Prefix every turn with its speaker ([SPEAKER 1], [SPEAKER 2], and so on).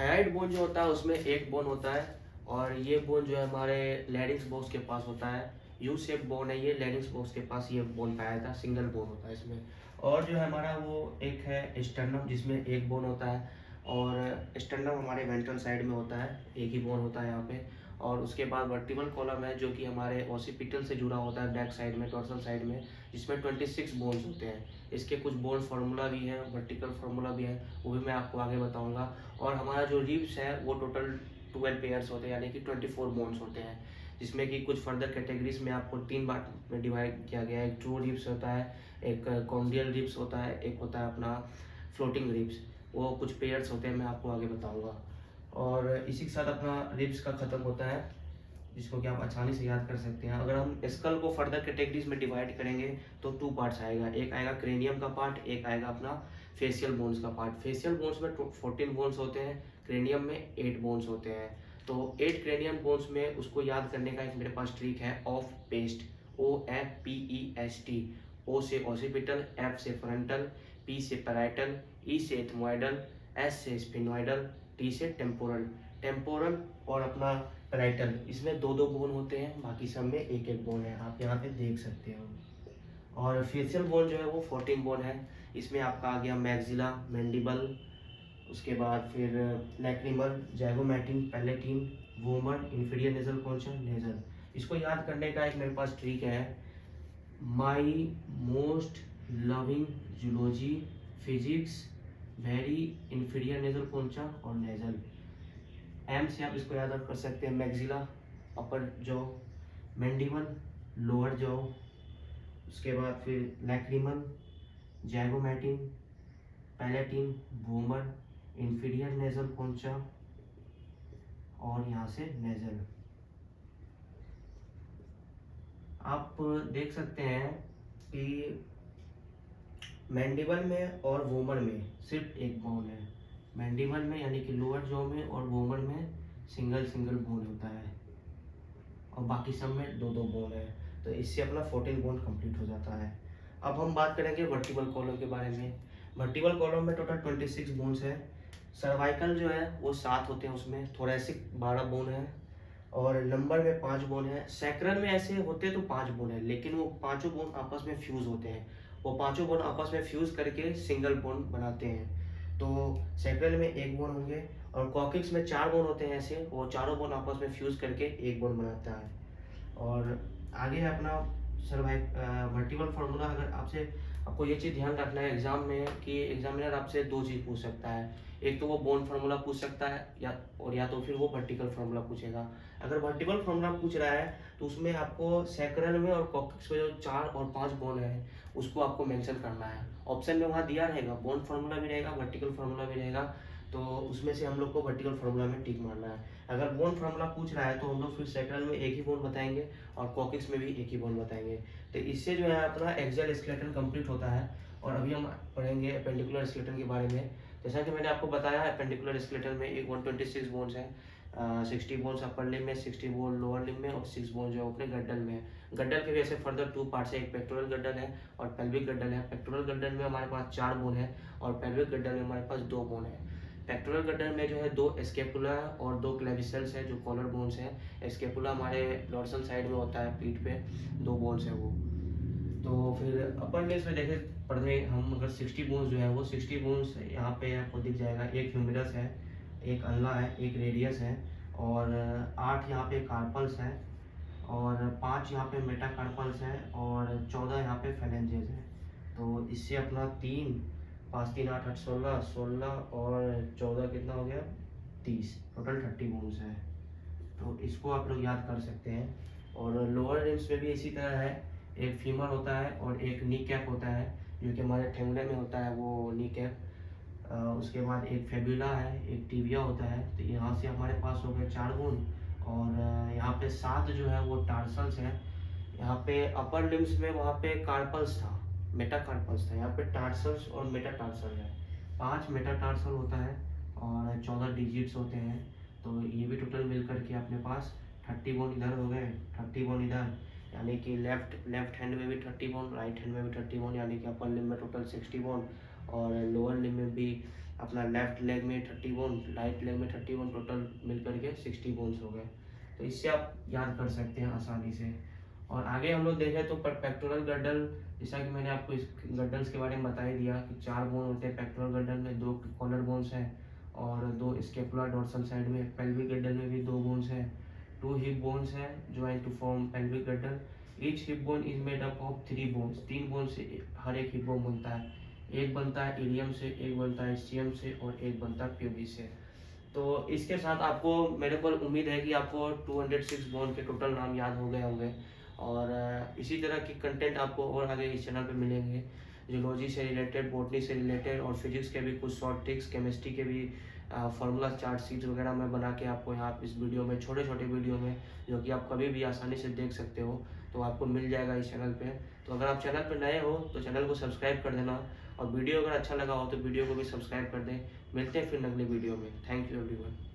[SPEAKER 1] Thyroid bone जो होता है उसमें एक बोन होता है और ये बोन जो है हमारे लैरिंक्स बॉक्स के पास होता है। यू शेप बोन है ये, लैरिंक्स बॉक्स के पास ये बोन पाया जाता है, सिंगल बोन होता है इसमें। और जो है हमारा वो एक है स्टर्नम जिसमें एक बोन होता है, और स्टर्नम हमारे वेंट्रल साइड में होता है, एक ही बोन होता है यहाँ पे। और उसके बाद वर्टिबल कॉलम है जो कि हमारे ओसिपिटल से जुड़ा होता है बैक साइड में, डोर्सल साइड में, जिसमें 26 बोन्स होते हैं। इसके कुछ बोन फार्मूला भी है, वर्टिकल फार्मूला भी है, वो भी मैं आपको आगे बताऊंगा। और हमारा जो रिब्स है वो टोटल 12 पेयर्स होते हैं, यानी कि 24 बोन्स होते हैं, जिसमें कि कुछ फर्दर कैटेगरीज में आपको 3 पार्ट में डिवाइड किया गया है। एक ट्रू रिब्स होता है, एक कॉन्डियल रिब्स होता है, एक होता है अपना फ्लोटिंग रिब्स। वो कुछ पेयर्स होते हैं, मैं आपको आगे बताऊंगा। और इसी के साथ अपना रिब्स का ख़त्म होता है, जिसको कि आप आसानी से याद कर सकते हैं। अगर हम स्कल को फर्दर कैटेगरीज में डिवाइड करेंगे तो 2 पार्ट्स आएगा, एक आएगा क्रेनियम का पार्ट, एक आएगा अपना फेशियल बोन्स का पार्ट। फेशियल बोन्स में 14 बोन्स होते हैं, क्रेनियम में 8 बोन्स होते हैं। तो 8 क्रेनियम बोन्स में उसको याद करने का एक मेरे पास ट्रिक है, ऑफ पेस्ट, OFPEST। ओ से ओसिपिटल, एफ से फ्रंटल, पी से पैराइटल, ई से एथमोइडल, एस से स्फिनोइडल, टी से टेम्पोरल। टेम्पोरल और अपना पैराइटल, इसमें 2-2 बोन होते हैं, बाकी सब में एक एक बोन है, आप यहाँ पे देख सकते हो। और फेशियल बोन जो है वो 14 बोन है। इसमें आपका आ गया मैक्सिला, मैंडिबल, उसके बाद फिर lacrimal, zygomatic, palatine, vomer, inferior nasal concha, nasal. इसको याद करने का एक मेरे पास ट्रिक है, my most loving zoology physics very inferior nasal concha और नेजल। एम से आप इसको याद कर सकते हैं, maxilla upper jaw, mandible lower jaw, उसके बाद फिर lacrimal, zygomatic, palatine, vomer, inferior nasal concha और यहाँ से नेजल। आप देख सकते हैं कि मैंडिबल में और वोमर में सिर्फ एक बोन है, मैंडिबल में यानी कि लोअर जॉ में और वोमर में सिंगल सिंगल बोन होता है, और बाकी सब में 2-2 बोन है। तो इससे अपना 14 बोन कंप्लीट हो जाता है। अब हम बात करेंगे वर्टिबल कॉलम के बारे में। वर्टिबल कॉलम में टोटल 26 बोन्स है। सर्वाइकल जो है वो 7 होते हैं, उसमें थोरेसिक 12 बोन है, और नंबर में 5 बोन है। सैक्रल में ऐसे होते तो 5 बोन है, लेकिन वो पाँचों बोन आपस में फ्यूज होते हैं, वो पाँचों बोन आपस में फ्यूज करके सिंगल बोन बनाते हैं। तो सैक्रल में 1 बोन होंगे, और कॉकिक्स में 4 बोन होते हैं ऐसे, वो चारों बोन आपस में फ्यूज करके 1 बोन बनाता है। और आगे है अपना वर्टिबल फार्मूला। अगर आपसे, आपको ये चीज़ ध्यान रखना है एग्जाम में कि एग्जामिनर आपसे 2 चीज़ पूछ सकता है, एक तो वो बोन फार्मूला पूछ सकता है, या तो फिर वो वर्टिकल फार्मूला पूछेगा। अगर वर्टिकल फार्मूला पूछ रहा है तो उसमें आपको सैक्रल में और कॉक्सिक्स में जो 4 और 5 बोन है उसको आपको मेंशन करना है। ऑप्शन में वहाँ दिया रहेगा, बोन फार्मूला भी रहेगा, वर्टिकल फार्मूला भी रहेगा, तो उसमें से हम लोग को वर्टिकल फार्मूला में टिक मारना है। अगर बोन फार्मूला पूछ रहा है तो हम लोग फिर सैक्रल में एक ही बोन बताएंगे और कॉकिक्स में भी एक ही बोन बताएंगे। तो इससे जो है अपना एक्सियल स्केलेटन कंप्लीट होता है। और अभी हम पढ़ेंगे एपेंडिकुलर स्केलेटन के बारे में। जैसा कि मैंने आपको बताया, एपेंडिकुलर स्केलेटन में एक 126 बोन्स हैं, 60 बोन्स अपर लिम्ब में, 60 बोन लोअर लिम्ब में, और 6 बोन जो है अपने गड्डल में है। गड्डल के भी ऐसे फर्दर 2 पार्ट्स है, एक पेक्टोरल गड्डल है और पेल्विक गड्डल है। पेक्टोरल गड्डल में हमारे पास 4 बोन है और पेल्विक गड्डल में हमारे पास 2 बोन है। पेक्टोरल गड्डल में जो है 2 स्केपुला और 2 क्लेविसल्स है जो कॉलर बोन्स हैं। स्केपुला हमारे डोर्सल साइड में होता है, पीठ पे 2 बोन्स है वो। तो फिर अपर लिम्स में देखें पढ़े हम, अगर 60 बोन्स जो है वो 60 बोन्स यहाँ पे आपको दिख जाएगा। एक ह्यूमिरस है, एक अल्ला है, एक रेडियस है, और 8 यहाँ पे कार्पल्स है, और 5 यहाँ पे मेटाकार्पल्स है, और 14 यहाँ पे फेलेंजेस है। तो इससे अपना 3 5 3 8 8 16 16 और 14 कितना हो गया, 30, टोटल 30 बोन्स है। तो इसको आप लोग याद कर सकते हैं। और लोअर लिम्स में भी इसी तरह है, एक फीमर होता है और एक नी कैप होता है, जो कि हमारे ठेंगुले में होता है वो नी कैप। उसके बाद एक फेब्युला है, एक टिबिया होता है। तो यहाँ से हमारे पास हो गए 4 बोन, और यहाँ पे 7 जो है वो टार्सल्स है। यहाँ पे अपर लिम्स में वहाँ पे कार्पल्स था, मेटाकार्पल्स था, यहाँ पे टार्सल्स और मेटाटार्सल है। 5 मेटाटार्सल होता है और 14 डिजिट्स होते हैं। तो ये भी टोटल मिल करके अपने पास 30 बोन इधर हो गए, 30 बोन इधर, यानी कि लेफ्ट हैंड में भी 30 बोन, राइट हैंड में भी 30 बोन, यानी कि अपर लिम्ब में टोटल 60 बोन, और लोअर लिम्ब में भी अपना लेफ्ट लेग में 30 बोन, राइट लेग में 30 बोन, टोटल मिल करके 60 बोन्स हो गए। तो इससे आप याद कर सकते हैं आसानी से। और आगे हम लोग देखें तो पेक्टोरल गर्डल, जैसा कि मैंने आपको इस गर्डल्स के बारे में बता ही दिया कि 4 बोन होते हैं पेक्टोरल गर्डल में, 2 कॉलर बोन्स हैं और 2 स्केपुलर डोर्सल साइड में। पेल्विक गर्डल में भी 2 बोन्स हैं, 2 हिप बोन्स हैं join to form pelvic girdle. Each hip bone is made up of 3 bones, 3 bone से हर एक हिप बोन बनता है। एक बनता है इलियम से, एक बनता है स्टियम से और एक बनता है प्यूबिस से। तो इसके साथ आपको, मेरे को उम्मीद है कि आपको 206 बोन के टोटल नाम याद हो गए होंगे। और इसी तरह की कंटेंट आपको और आगे इस चैनल पे मिलेंगे, जियोलॉजी से रिलेटेड, बॉटनी से रिलेटेड और फिजिक्स के भी कुछ शॉर्ट ट्रिक्स, केमिस्ट्री के भी फार्मूला चार्ट शीट्स वगैरह मैं बना के आपको यहाँ इस वीडियो में, छोटे छोटे वीडियो में, जो कि आप कभी भी आसानी से देख सकते हो, तो आपको मिल जाएगा इस चैनल पे। तो अगर आप चैनल पर नए हो तो चैनल को सब्सक्राइब कर देना, और वीडियो अगर अच्छा लगा हो तो वीडियो को भी सब्सक्राइब कर दें। मिलते हैं फिर अगले वीडियो में। Thank you everyone.